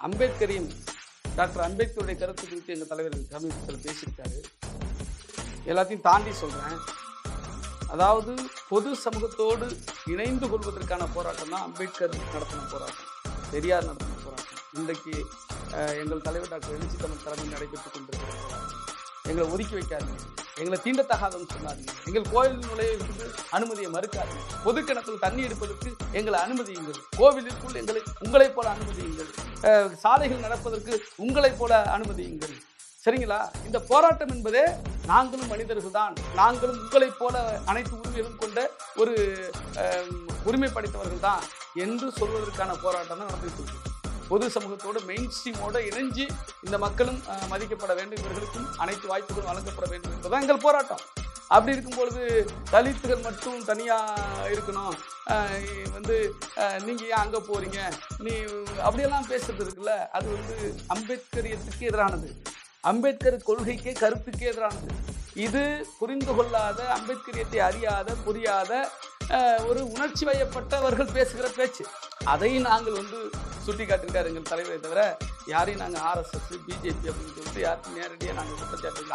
அம்பேத்கரையும் doctor அம்பேத்கருடைய கருத்து குறித்து எங்கள் தலைவர் சமீபத்தில் பேசியிருக்காரு. எல்லாத்தையும் தாண்டி சொல்கிறேன். அதாவது பொது சமூகத்தோடு இணைந்து கொள்வதற்கான போராட்டம் தான் அம்பேத்கர் நடத்தின போராட்டம், பெரியார் நடத்தின போராட்டம். இன்றைக்கு எங்கள் தலைவர் டாக்டர் எழுச்சி தமிழ் தலைமையில் நடைபெற்றுக் கொண்டிருக்கிற போராட்டம். எங்களை ஒதுக்கி வைக்காதீங்க, எங்களை தீண்டத்தகாதன்னு சொல்லாதீங்க, எங்கள் கோயில் நுழைவுக்கு அனுமதியை மறுக்காதீங்க, பொது கிணத்துல தண்ணி எடுப்பதற்கு எங்களை அனுமதியுங்கள், கோவிலுக்குள் உங்களைப் போல அனுமதியுங்கள், சாலைகள் நடப்பதற்கு உங்களைப் போல அனுமதியுங்கள். சரிங்களா? இந்த போராட்டம் என்பதே நாங்களும் மனிதர்கள் தான், நாங்களும் உங்களைப் போல அனைத்து உரிமைகளும் கொண்ட ஒரு உரிமை படைத்தவர்கள் தான் என்று சொல்வதற்கான போராட்டம் தான் நடந்துட்டு இருக்கு. பொது சமூகத்தோடு மெயின் ஸ்ட்ரீமோடு இணைஞ்சு இந்த மக்களும் மதிக்கப்பட வேண்டும், இவர்களுக்கும் அனைத்து வாய்ப்புகளும் வழங்கப்பட வேண்டும் என்பதுதான் எங்கள் போராட்டம். அப்படி இருக்கும்பொழுது தலித்துகள் மட்டும் தனியாக இருக்கணும், நீங்கள் ஏன் அங்கே போகிறீங்க, நீ அப்படியெல்லாம் பேசுறது இருக்குல்ல, அது அம்பேத்கரியத்துக்கு எதிரானது, அம்பேத்கர் கொள்கைக்கே கருத்துக்கே எதிரானது. இது புரிந்து கொள்ளாத, அம்பேத்கரியத்தை அறியாத, புரியாத ஒரு உணர்ச்சி வயப்பட்டவர்கள் பேசுகிற பேச்சு. அதை நாங்கள் சுட்டி காட்டிருக்காரு எங்கள் தலைவரை தவிர யாரையும் நாங்கள் RSS, BJP அப்படின்னு சொல்லிட்டு யாருக்கும் நேரடியாக நாங்கள் குற்றச்சாட்டு